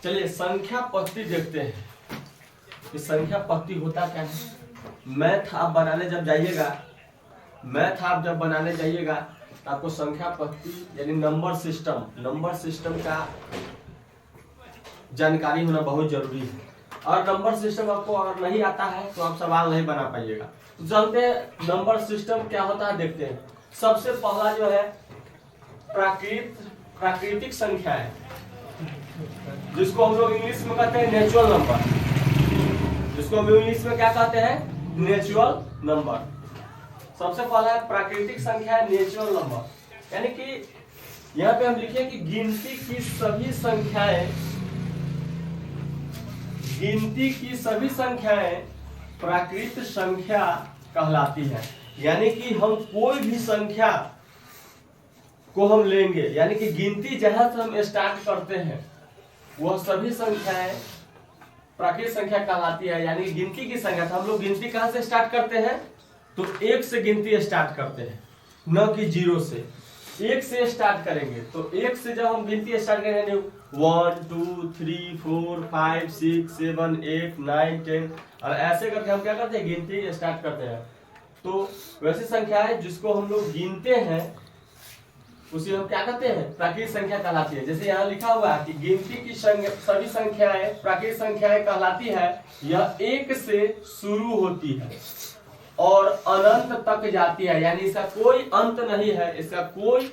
चलिए संख्या पत्ती देखते हैं कि संख्या पत्ती होता क्या है। मैथ आप बनाने जब जाइएगा, तो आपको संख्या पत्ती यानी नंबर सिस्टम का जानकारी होना बहुत जरूरी है। और नंबर सिस्टम आपको अगर नहीं आता है तो आप सवाल नहीं बना पाइएगा। तो चलते हैं नंबर सिस्टम क्या होता है देखते हैं। सबसे पहला जो है प्राकृतिक संख्या है, जिसको हम लोग इंग्लिश में कहते हैं नेचुरल नंबर। जिसको हम इंग्लिश में क्या कहते हैं, नेचुरल नंबर। सबसे पहला है प्राकृतिक संख्या है नेचुरल नंबर, यानी कि यहाँ पे हम लिखे कि गिनती की सभी संख्याएं प्राकृत संख्या कहलाती है। यानी कि हम कोई भी संख्या को हम लेंगे, यानी कि गिनती जहां से हम स्टार्ट करते हैं वह सभी संख्याएं प्राकृत संख्या कहलाती है। यानी गिनती की संख्या, हम लोग गिनती कहां से स्टार्ट करते हैं, तो 1 से गिनती स्टार्ट करते हैं, न कि 0 से। 1 से स्टार्ट करेंगे, तो 1 से जब हम गिनती स्टार्ट करेंगे 1 2 3 4 5 6 7 8 9 10 और ऐसे करके हम क्या करते हैं, गिनती स्टार्ट करते हैं। तो वैसी संख्या है जिसको हम लोग गिनते हैं उसे हम क्या कहते हैं, प्राकृत संख्या कहलाती है। जैसे यहाँ लिखा हुआ है कि गिनती की सभी संख्याएं प्राकृत संख्याएं कहलाती है। यह 1 से शुरू होती है और अनंत तक जाती है, यानी इसका कोई अंत नहीं है, इसका कोई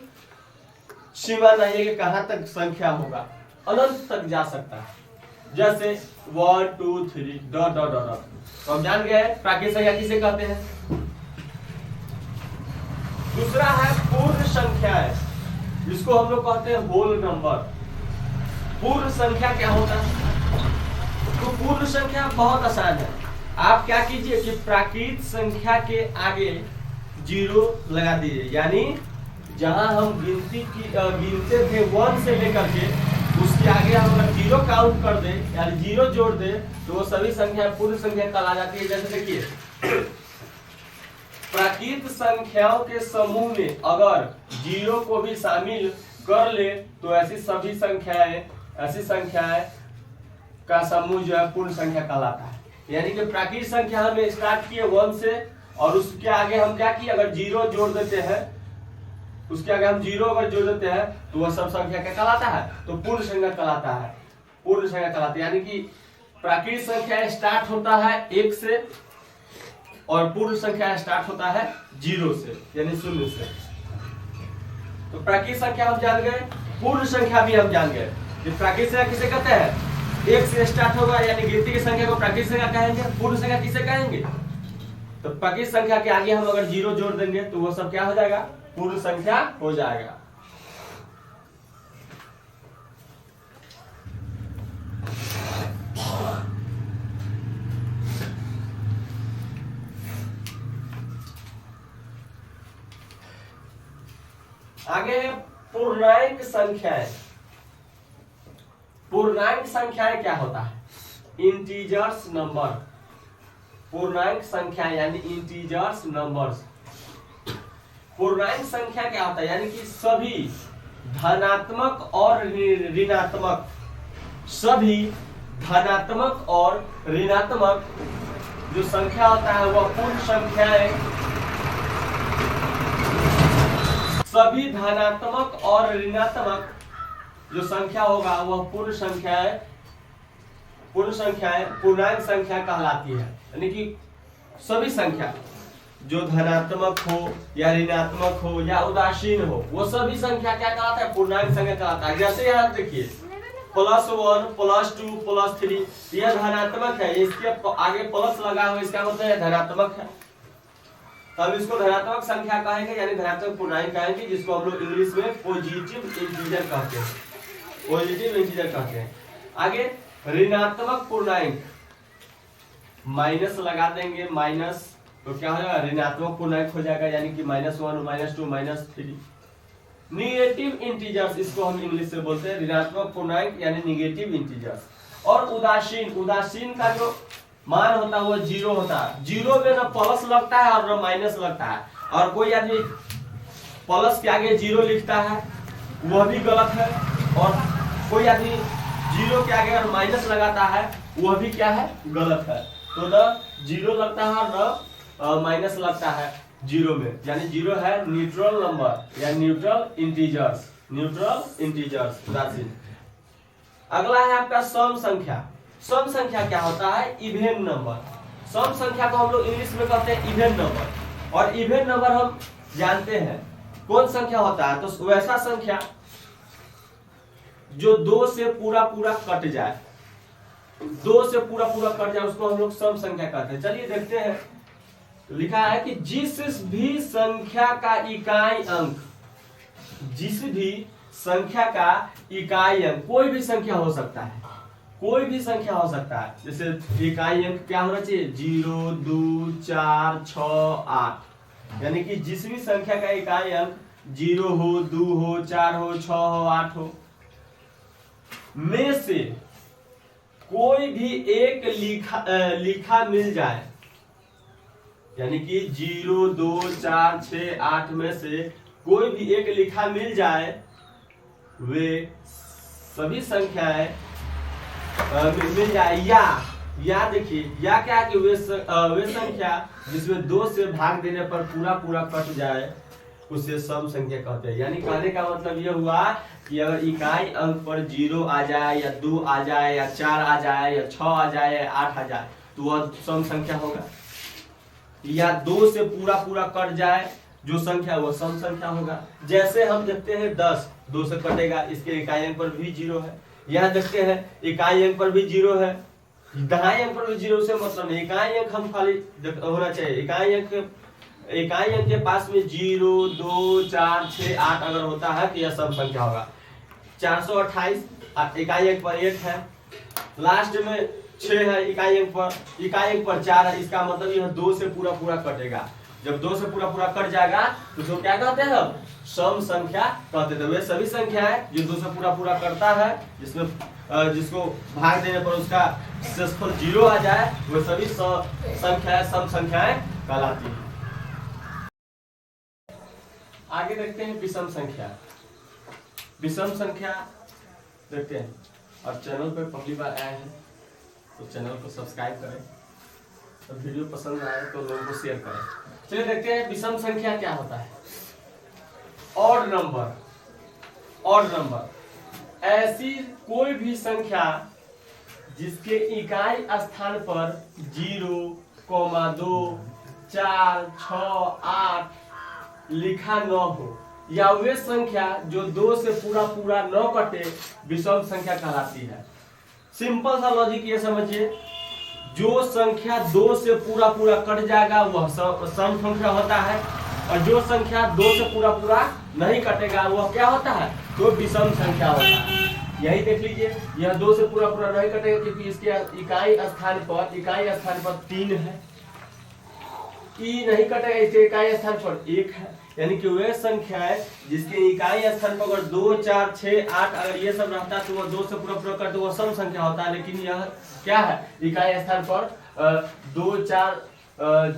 सीमा नहीं है कि कहां तक संख्या होगा, अनंत तक जा सकता है। जैसे 1 2 3 डॉट डॉट डॉट। तो हम जान गए प्राकृत संख्या किसे कहते हैं। दूसरा है पूर्ण संख्या है, जिसको हम लोग कहते हैं होल नंबर। पूर्ण संख्या क्या होता है, तो पूर्ण संख्या बहुत आसान है। आप क्या कीजिए कि प्राकृत संख्या के आगे 0 लगा दीजिए, यानी जहां हम गिनते थे 1 से लेकर के उसके आगे हम अगर 0 काउंट कर दे यानी 0 जोड़ दे तो वो सभी संख्या पूर्ण संख्या कहला जाती है। जैसे देखिए प्राकृत संख्याओं के समूह में अगर 0 को भी शामिल कर ले तो ऐसी संख्याएं का समूह जो है पूर्ण संख्या कहलाता है। यानी कि प्राकृत संख्या हमें स्टार्ट किए 1 से और उसके आगे हम क्या किए, अगर 0 जोड़ देते हैं, उसके आगे हम 0 अगर जोड़ देते हैं तो वह सब संख्या क्या कहलाता है, तो पूर्ण संख्या कहलाता है। पूर्ण संख्या कहलाता है, यानी कि प्राकृत संख्या स्टार्ट होता है 1 से और पूर्ण संख्या स्टार्ट होता है 0 से, यानी 0 से। तो प्राकृत संख्या हम जान गए, पूर्ण संख्या भी हम जान गए। प्राकृत संख्या किसे कहते हैं, 1 से स्टार्ट होगा, यानी गिनती की संख्या को प्राकृत संख्या कहेंगे। पूर्ण संख्या किसे कहेंगे, तो प्राकृत संख्या के आगे हम अगर 0 जोड़ देंगे तो वो सब क्या हो जाएगा, पूर्ण संख्या हो जाएगा। आगे है पूर्णांक संख्याएं। पूर्णांक संख्याएं क्या होता है, इंटीजर्स नंबर। पूर्णांक संख्या यानी इंटीजर्स नंबर्स। पूर्णांक संख्या क्या होता है, यानी कि सभी धनात्मक और ऋणात्मक, सभी धनात्मक और ऋणात्मक जो संख्या होता है वह पूर्ण संख्याएं, सभी धनात्मक और ऋणात्मक जो संख्या होगा वह पूर्णांक संख्या कहलाती है। यानी कि सभी संख्या जो धनात्मक हो या ऋणात्मक हो या उदासीन हो वो सभी संख्या क्या कहलाता है, पूर्णांक संख्या कहलाता है। जैसे यहाँ देखिए +1 +2 +3 यह धनात्मक है, इसके आगे प्लस लगा हुआ इसका मतलब है धनात्मक है, तब इसको धनात्मक संख्या कहेंगे, यानी धनात्मक पूर्णांक कहेंगे, जिसको हम लोग इंग्लिश में पॉजिटिव इंटीजर कहते हैं। पॉजिटिव इंटीजर कहते हैं। आगे ऋणात्मक पूर्णांक, माइनस लगा देंगे, माइनस तो क्या हो जाएगा, ऋणात्मक पूर्णांक हो जाएगा, यानी कि -1 -2 -3। निगेटिव इंटीजर्स, इसको हम इंग्लिश से बोलते हैं ऋणात्मक पूर्णांक यानी निगेटिव इंटीजर्स। और उदासीन का जो मान होता है वो 0 होता है। 0 में ना प्लस लगता है और ना माइनस लगता है, और कोई आदमी प्लस के आगे 0 लिखता है वह भी गलत है, और कोई आदमी जीरो के आगे अगर माइनस लगाता है वह भी क्या है, गलत है। तो न जीरो लगता है और न माइनस लगता है जीरो में, यानी जीरो है न्यूट्रल नंबर या न्यूट्रल इंटीजर्स, न्यूट्रल इंटीजर्स राशि। अगला है आपका सम संख्या। सम संख्या क्या होता है, इवेन नंबर। सम संख्या को हम लोग इंग्लिश में कहते हैं इवेन नंबर, और इवेन नंबर हम जानते हैं कौन संख्या होता है, तो वैसा संख्या जो दो से पूरा पूरा कट जाए, दो से पूरा पूरा कट जाए उसको हम लोग सम संख्या कहते हैं। चलिए देखते हैं, लिखा है कि जिस भी संख्या का इकाई अंक, जिस भी संख्या का इकाई अंक, कोई भी संख्या हो सकता है, कोई भी संख्या हो सकता है, जैसे इकाई अंक क्या होना चाहिए 0, 2, 4, 6, 8, यानी कि जिस भी संख्या का इकाई अंक 0 हो, 2 हो, 4 हो, 6 हो, 8 हो, में से कोई भी एक लिखा मिल जाए, यानी कि 0, 2, 4, 6, 8 में से कोई भी एक लिखा मिल जाए, वे सभी संख्याएं मिल जाए, या देखिए या क्या कि वे संख्या जिसमें 2 से भाग देने पर पूरा पूरा कट जाए उसे सम संख्या कहते हैं। यानी कहने का मतलब यह हुआ कि अगर इकाई अंक पर 0 आ जाए या 2 आ जाए या 4 आ जाए या 6 आ जाए या 8 आ जाए तो वह सम संख्या होगा, या 2 से पूरा पूरा कट जाए जो संख्या वह सम संख्या होगा। जैसे हम देखते हैं 10 2 से कटेगा, इसके इकाई अंक पर भी 0 है। यहाँ देखते हैं इकाई अंक पर भी 0 है, दहाई अंक पर भी 0 से मतलब नहीं, इकाई अंक हम खाली होना चाहिए। इकाई अंक के पास में 0, 2, 4, 6, 8 अगर होता है तो यह सम संख्या होगा। 428 इकाई अंक पर 8 है, लास्ट में 6 है इकाई अंक पर 4 है, इसका मतलब यह 2 से पूरा पूरा कटेगा। जब 2 से पूरा पूरा कट जाएगा तो उसको क्या कहते हैं, हम सम संख्या कहते थे। वे सभी संख्या है जो 2 से पूरा पूरा करता है, जिसमें जिसको भाग देने पर उसका शेषफल 0 आ जाए, वो सभी संख्याएं सम संख्याएं कहलाती है। आगे देखते हैं विषम संख्या। विषम संख्या देखते हैं, और चैनल पे पहली बार आए हैं तो चैनल को सब्सक्राइब करें, और वीडियो पसंद आए तो लोगों को शेयर करें। चलिए देखते हैं विषम संख्या क्या होता है। ऑड नंबर, ऑड नंबर ऐसी कोई भी संख्या जिसके इकाई स्थान पर 0, 2, 4, 6, 8 लिखा न हो, या वे संख्या जो 2 से पूरा पूरा न कटे विषम संख्या कहलाती है। सिंपल सा लॉजिक ये समझिए, जो संख्या 2 से पूरा पूरा कट जाएगा वह सम संख्या होता है, और जो संख्या 2 से पूरा पूरा नहीं कटेगा वह क्या होता है, तो विषम संख्या होता है। यही देख लीजिए, यह 2 से पूरा पूरा नहीं कटेगा क्योंकि इसके इकाई स्थान पर 3 है, ई नहीं कटेगा, इसके इकाई स्थान पर 1 है। यानी कि वे संख्या है जिसके इकाई स्थान पर अगर 2, 4, 6, 8 अगर ये सब रहता है तो वह 2 से पूरा पूरा करते वह सम संख्या होता है। लेकिन यह क्या है, इकाई स्थान पर 2, 4,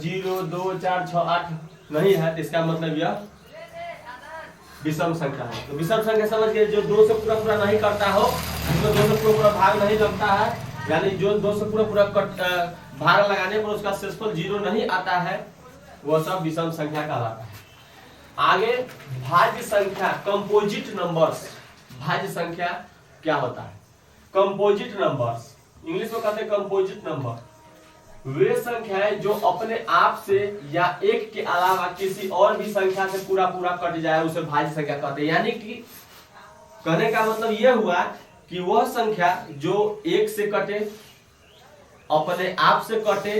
0, 2, 4, 6, 8 नहीं है, इसका मतलब यह विषम संख्या है। तो विषम संख्या समझ गए, जो 2 से पूरा पूरा नहीं करता हो, जिसमें 2 से पूरा पूरा भाग नहीं लगता है, यानी जो 2 से पूरा पूरा भाग लगाने पर उसका शेषफल 0 नहीं आता है, वह सब विषम संख्या कहलाता है। आगे भाज्य संख्या, कंपोजिट नंबर्स। भाज्य संख्या क्या होता है, कंपोजिट नंबर्स इंग्लिश में कहते हैं कंपोजिट नंबर। वे संख्याएं जो अपने आप से या एक के अलावा किसी और भी संख्या से पूरा पूरा कट जाए उसे भाज्य संख्या कहते हैं। यानी कि कहने का मतलब यह हुआ कि वह संख्या जो 1 से कटे, अपने आप से कटे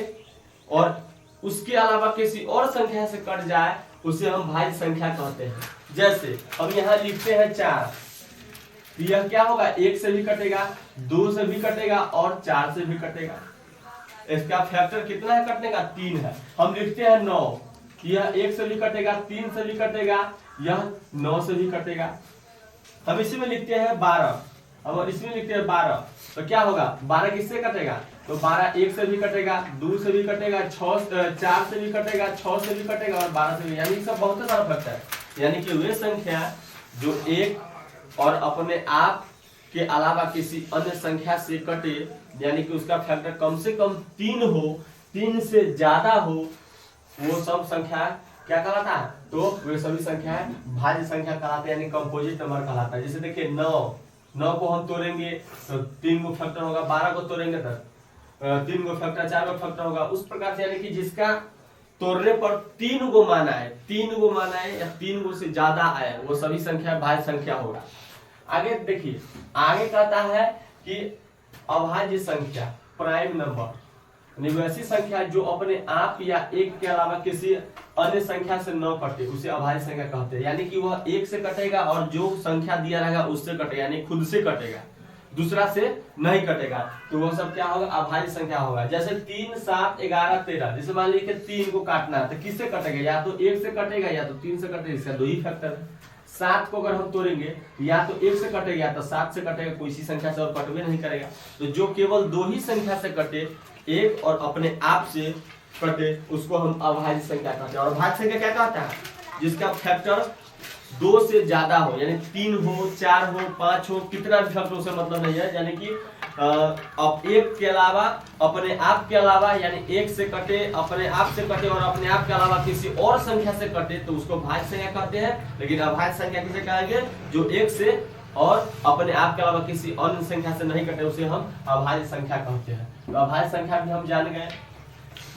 और उसके अलावा किसी और संख्या से कट जाए उसे हम भाज्य संख्या कहते हैं। जैसे अब यहाँ लिखते हैं 4, यह क्या होगा, 1 से भी कटेगा, 2 से भी कटेगा और 4 से भी कटेगा। इसका फैक्टर कितना है कटने का, 3 है। हम लिखते हैं 9, यह 1 से भी कटेगा, 3 से भी कटेगा, यह 9 से भी कटेगा। हम इसी में लिखते हैं 12, हम इसमें लिखते हैं 12, तो क्या होगा, 12 किससे कटेगा, तो 12 1 से भी कटेगा, 2 से भी कटेगा, 4 से भी कटेगा, 6 से भी कटेगा और 12 से भी, यानी सब बहुत सारा फैक्टर है। यानी कि वे संख्या जो एक और अपने आप के अलावा किसी अन्य संख्या से कटे, यानी कि उसका फैक्टर कम से कम 3 हो, 3 से ज्यादा हो, वो सब संख्या क्या कहलाता है? तो वे सभी संख्या भाज्य संख्या कहलाते हैं, यानी कंपोजिट नंबर कहलाता है। जैसे देखिए 9 को हम तोड़ेंगे तो 3 गो फैक्टर होगा, 12 को तोड़ेंगे तो 3 गो फैक्टर, 4 गो फैक्टर होगा। उस प्रकार से यानी कि जिसका तोड़ने पर 3 गो माना है, 3 गो माना है या 3 गो से ज्यादा आए, वो सभी संख्या भाज्य संख्या होगा। आगे देखिए, आगे कहता है कि अभाज्य संख्या प्राइम नंबर, वैसी संख्या जो अपने आप या एक के अलावा किसी अन्य संख्या से न कटे, उसे अभाज्य संख्या कहते हैं। यानी कि वह एक से कटेगा और जो संख्या दिया रहेगा उससे कटेगा, यानी खुद से कटेगा, दूसरा से नहीं कटेगा, तो वह सब क्या होगा? अभाज्य संख्या होगा। जैसे 3, 7, 11, 13, जैसे मान लीजिए 3 को काटना है तो किससे कटेगा? या तो 1 से कटेगा या तो 3 से कटेगा, इसका 2 ही फैक्टर है। 7 को अगर हम तोड़ेंगे या तो 1 से कटेगा या तो 7 से कटेगा, कोई सी संख्या से और कटवे नहीं करेगा। तो जो केवल 2 ही संख्या से कटे, एक और अपने आप से कटे, उसको हम अभाज्य संख्या कहते हैं। और भाज्य संख्या क्या कहता है? जिसका फैक्टर 2 से ज्यादा हो, यानी 3 हो, 4 हो, 5 हो, कितना भी फैक्टर उसे मतलब नहीं है। यानी कि अब एक के अलावा अपने आप के अलावा, यानी एक से कटे, अपने आप से कटे और अपने आप के अलावा किसी और संख्या से कटे, तो उसको भाज्य संख्या कहते हैं। लेकिन अभाज्य संख्या किसे कहेंगे? जो एक से और अपने आप के अलावा किसी अन्य संख्या से नहीं कटे, उसे हम अभाज्य संख्या कहते हैं। तो अभाज्य संख्या भी हम जान गए।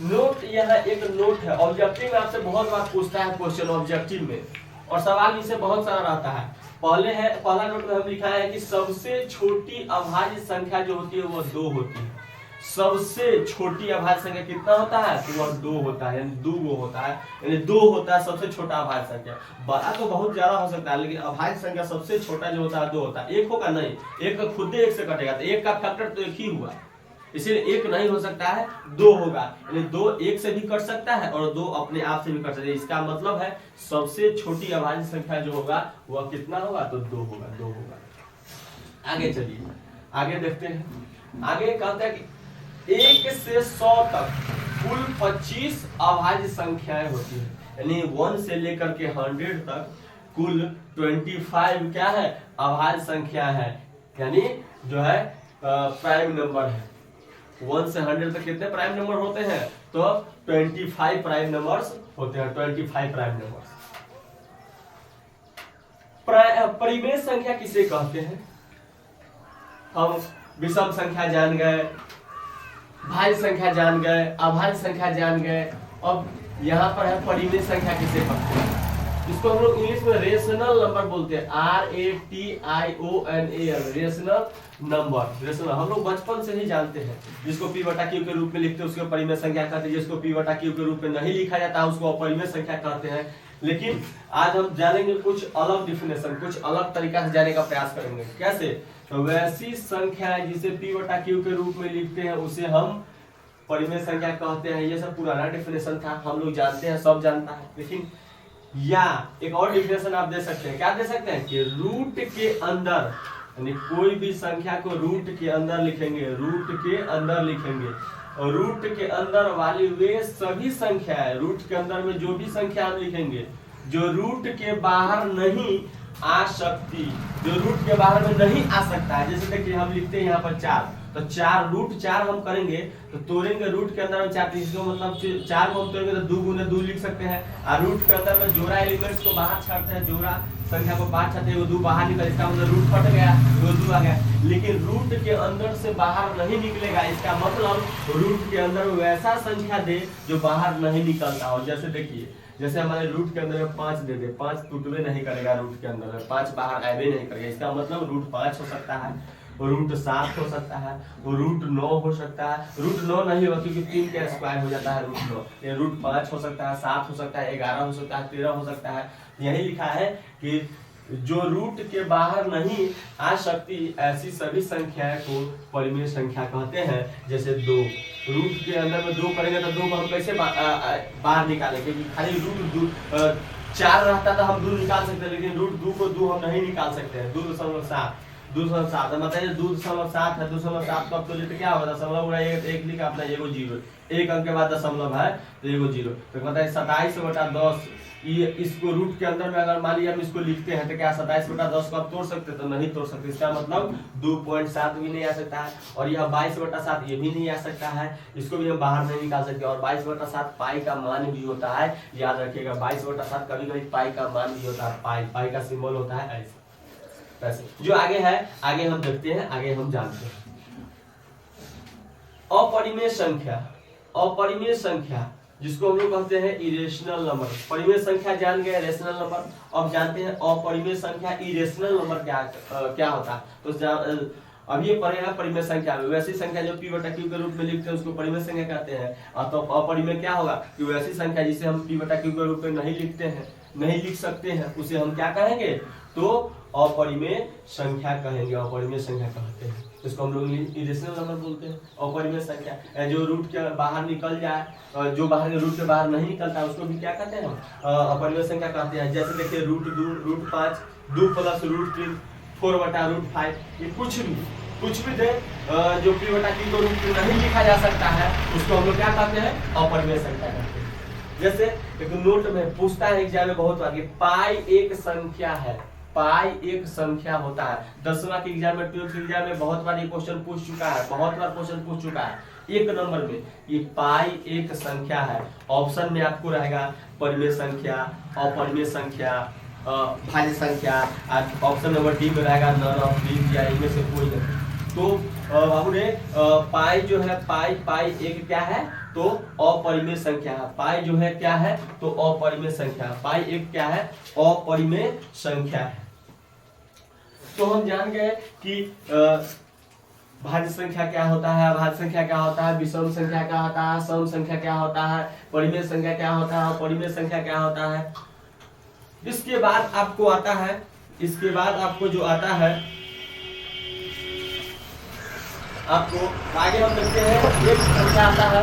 नोट, यह एक नोट है, ऑब्जेक्टिव में आपसे बहुत बार पूछता है क्वेश्चन ऑब्जेक्टिव में, और सवाल इससे बहुत सारा रहता है। पहला नोट में हम लिखा है कि सबसे छोटी अभाज्य संख्या जो होती है वह 2 होती है। सबसे छोटी अभाज्य संख्या कितना होता है? तो वह 2 होता है, यानी 2 गो होता है, यानी 2 होता है सबसे छोटा अभाज्य संख्या। बड़ा तो बहुत ज्यादा हो सकता है, लेकिन अभाज्य संख्या सबसे छोटा जो होता है 2 होता है। एक होगा नहीं, एक का खुद 1 से कटेगा, तो एक का फैक्टर तो 1 ही हुआ, इसलिए 1 नहीं हो सकता है, 2 होगा। यानी 2 1 से भी कट सकता है और 2 अपने आप से भी कट सकता है। इसका मतलब है सबसे छोटी अभाज्य संख्या जो होगा वह कितना होगा? तो 2 होगा, 2 होगा। आगे चलिए, आगे देखते हैं। आगे कहते हैं कि 1 से 100 तक कुल 25 अभाज्य संख्याएं होती है, यानी 1 से लेकर के 100 तक कुल 25 क्या है? अभाज्य संख्या है, यानी जो है प्राइम नंबर है। 1 से 100 तक कितने प्राइम नंबर होते हैं? तो 25 प्राइम नंबर्स होते हैं, 25 प्राइम नंबर्स। परिमेय संख्या किसे कहते हैं? हम विषम संख्या जान गए, भाज्य संख्या जान गए, अभाज्य संख्या जान गए। अब यहाँ पर है परिमेय संख्या किसे कहते हैं? इसको हम लोग इंग्लिश में रेशनल नंबर बोलते हैं, RATIONAL, रेशनल नंबर। रेशनल हम लोग बचपन से ही जानते हैं। जिसको P/Q के रूप में लिखते हैं उसको परिमेय संख्या कहते हैं, जिसको P/Q के रूप में नहीं लिखा जाता है उसको अपरिमेय संख्या कहते हैं। लेकिन आज हम जानेंगे कुछ अलग डिफिनेशन, कुछ अलग तरीका से जाने का प्रयास करेंगे। कैसे? तो वैसी संख्या जिसे P/Q के रूप में लिखते हैं उसे हम परिमेय संख्या कहते हैं। ये सब पुराना डिफिनेशन था, हम लोग जानते हैं, सब जानता है। लेकिन या एक और डिफिनेशन आप दे सकते हैं, क्या दे सकते हैं? कि रूट के अंदर, यानी कोई भी संख्या को रूट के अंदर लिखेंगे, रूट के अंदर लिखेंगे, और रूट के अंदर वाली वे सभी संख्याएं, रूट के अंदर में जो भी संख्या हम लिखेंगे जो रूट के बाहर नहीं आ सकती, जो रूट के बाहर में नहीं आ सकता है। जैसे देखिए हम लिखते हैं यहाँ पर 4, तो 4 रूट 4 हम करेंगे तो तोड़ेंगे रूट के अंदर में 4, इसको मतलब 4 को हम तोड़ेंगे तो 2 गुने 2 लिख सकते हैं। और रूट के अंदर में जोड़ा एलिमेंट्स को बाहर छाड़ते हैं, जोड़ा संख्या को बाहर छाड़ते हैं, वो 2 बाहर निकल, इसका मतलब रूट फट गया, वो 2 आ गया। लेकिन रूट के अंदर से बाहर नहीं निकलेगा, इसका मतलब रूट के अंदर वैसा संख्या दे जो बाहर नहीं निकलता हो। जैसे देखिए, जैसे हमारे रूट के अंदर में 5 दे दे, 5 टूटवे नहीं करेगा, रूट के अंदर में 5 बाहर आवे नहीं करेगा, इसका मतलब रूट 5 हो सकता है, रूट 7 हो सकता है, रूट 9 हो सकता है। रूट 9 नहीं होगा क्योंकि 3 का स्क्वायर हो जाता है रूट 9। ये रूट 5 हो सकता है, 7 हो सकता है, 11 हो सकता है, 13 हो सकता है। यही लिखा है कि जो रूट के बाहर नहीं आ सकती ऐसी सभी संख्याएं को परिमेय संख्या कहते हैं। जैसे 2, रूट के अंदर में 2 करेंगे तो 2 को हम कैसे बाहर निकालेंगे? क्योंकि खाली रूट 4 रहता तो हम 2 निकाल सकते हैं, लेकिन रूट 2 को 2 हम नहीं निकाल सकते हैं। 2.7 2.7 मतलब 2.7 है, 2.7 को आप तो लेते क्या होगा, दशमलव गुणा एक लिखा अपना, एगो जीरो, एक अंक के बाद दशमलव है तो एगो जीरो, तो मतलब 27/10। ये इसको रूट के अंदर में अगर मान लिया हम इसको लिखते हैं तो क्या 27/10 को आप तोड़ सकते, तो नहीं तोड़ सकते। इसका मतलब 2.7 भी नहीं आ सकता है, और यह 22/7 ये भी नहीं आ सकता है, इसको भी हम बाहर नहीं निकाल सकते। और 22/7 पाई का मान भी होता है, याद रखिएगा 22/7 कभी कभी पाई का मान भी होता है, पाई का सिंबल होता है ऐसे। जो आगे है, आगे हम देखते हैं, आगे हम जानते हैं। अपरिमेय संख्या, अपरिमेय संख्या जिसको हम लोग कहते हैं इरेशनल नंबर। परिमेय संख्या जान गए, रेशनल नंबर। अब जानते हैं अपरिमेय संख्या, इरेशनल नंबर क्या होता है। तो अब ये पढ़ेगा परिमेय संख्या में, वैसी संख्या जो p/q के रूप में लिखते हैं उसको परिमेय संख्या कहते हैं। तो अपरिमेय क्या होगा कि वैसी संख्या जिसे हम p/q के रूप में नहीं लिखते हैं, नहीं लिख सकते हैं, उसे हम क्या कहेंगे, तो अपरिमेय संख्या कहेंगे, अपरिमेय संख्या कहते हैं। इसको हम लोग इरेशनल नंबर बोलते हैं। अपरिमेय संख्या जो रूट के बाहर निकल जाए, जो बाहर रूट के बाहर नहीं निकलता उसको भी क्या कहते हैं हम, अपरिमेय संख्या कहते हैं। जैसे देखिए √2, √5, 2 + √3, 4/√5, ये कुछ भी दे जो p/q के रूप में नहीं लिखा जा सकता है उसको हम लोग क्या कहते हैं, अपरिमेय संख्या कहते हैं। जैसे एक नोट में पूछता है एग्जाम में बहुत बार, पाई एक संख्या है, पाई एक संख्या होता है। 10वां के एग्जाम में, 12th के एग्जाम में बहुत बार ये क्वेश्चन पूछ चुका है, बहुत बार क्वेश्चन पूछ चुका है। एक नंबर में ये पाई एक संख्या है, ऑप्शन में आपको रहेगा परिमेय संख्या, अपरिमेय संख्या, भाज्य संख्या, ऑप्शन नंबर डी में रहेगा नन ऑफ दीज या इनमें से कोई नहीं। तो बाबू ने पाई जो है, पाई एक क्या है, तो अपरिमेय संख्या है। पाई जो है क्या है, तो अपरिमेय संख्या। पाई एक क्या है, अपरिमेय संख्या है। तो हम जान गए कि भाज्य संख्या क्या होता है, अभाज्य संख्या क्या होता है, विषम संख्या क्या होता है, सम संख्या क्या होता है, परिमेय संख्या क्या होता है, अपरिमेय संख्या क्या होता है। इसके बाद आपको आता है, इसके बाद आपको जो आता है, आपको आगे हम देखते हैं एक संख्या आता है,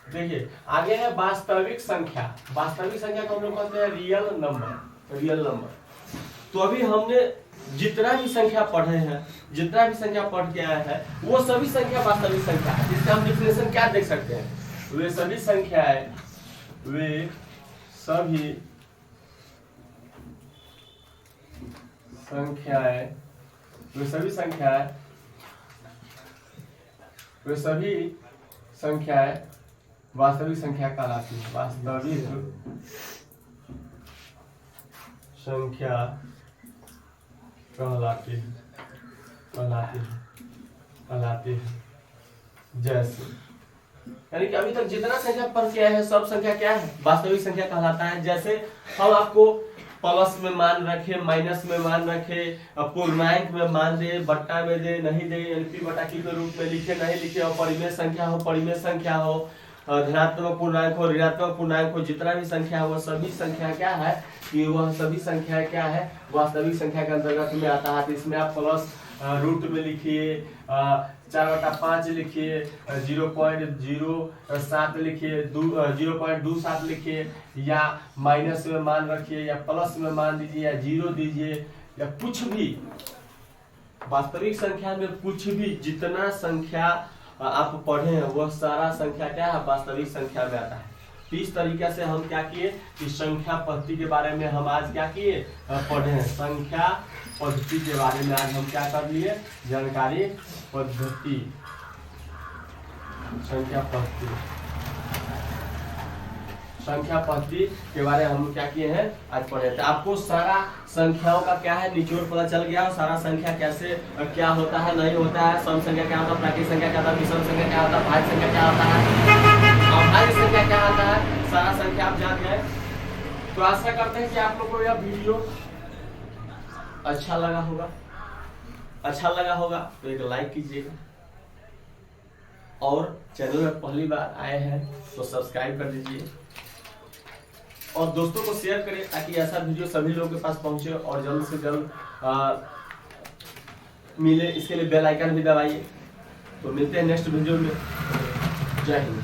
देखिए आगे है वास्तविक संख्या। वास्तविक संख्या को हम लोग कहते हैं रियल नंबर, रियल नंबर। तो अभी हमने जितना भी संख्या पढ़े हैं, जितना भी संख्या पढ़ के आया है, वो सभी संख्या वास्तविक संख्या है। इसका हम डिफिनेशन क्या देख सकते हैं, वे सभी संख्याएं, वे सभी संख्याएं, वे सभी संख्याएं, वे सभी संख्याएं वास्तविक संख्या कहलाती है। वास्तविक संख्या कहलाती है, कहलाती है। जैसे यानी कि अभी तक जितना संख्या पढ़ के आए हैं सब संख्या क्या है, वास्तविक संख्या कहलाता है। जैसे हम आपको प्लस में मान रखे, माइनस में मान रखे, पूर्णांक में मान दे, बट्टा में दे, नहीं दे, p/q के रूप में लिखे, नहीं लिखे, और परिमेय संख्या हो, परिमेय संख्या हो, धनात्मक पूर्णांक हो, ऋणात्मक पूर्णांक हो, जितना भी संख्या हो, सभी संख्या क्या है कि वह सभी संख्या क्या है, वास्तविक संख्या के अंतर्गत में आता है। तो इसमें आप प्लस रूट में लिखिए, 4/5 लिखिए, 0.07 लिखिए, 0.27 लिखिए, या माइनस में मान रखिए, या प्लस में मान दीजिए, या 0 दीजिए, या कुछ भी वास्तविक संख्या में कुछ भी जितना संख्या आप पढ़े हैं वह सारा संख्या क्या है, वास्तविक संख्या में आता है। तो इस तरीके से हम क्या किए कि संख्या पद्धति के बारे में हम आज क्या किए, पढ़े हैं। संख्या पद्धति के बारे में आज हम क्या कर लिए, जानकारी पद्धति, संख्या पद्धति, संख्या पद्धति के बारे में हम क्या किए हैं, आज पढ़े थे। आपको सारा संख्याओं का क्या है निचोड़ पता चल गया, और सारा संख्या कैसे क्या होता है, नहीं होता है, सम संख्या क्या होता है, प्राकृतिक संख्या क्या होता है, विषम संख्या क्या होता है, भाज्य संख्या क्या होता है, अभाज्य संख्या क्या होता है, सारा संख्या आप जान गए। तो आशा करते हैं कि आप लोगों को यह वीडियो अच्छा लगा होगा। अच्छा लगा होगा तो एक लाइक कीजिएगा, और चैनल में पहली बार आए हैं तो सब्सक्राइब कर दीजिए, और दोस्तों को शेयर करें ताकि ऐसा वीडियो सभी लोगों के पास पहुंचे और जल्द से जल्द मिले। इसके लिए बेल आइकन भी दबाइए। तो मिलते हैं नेक्स्ट वीडियो में। जय हिंद।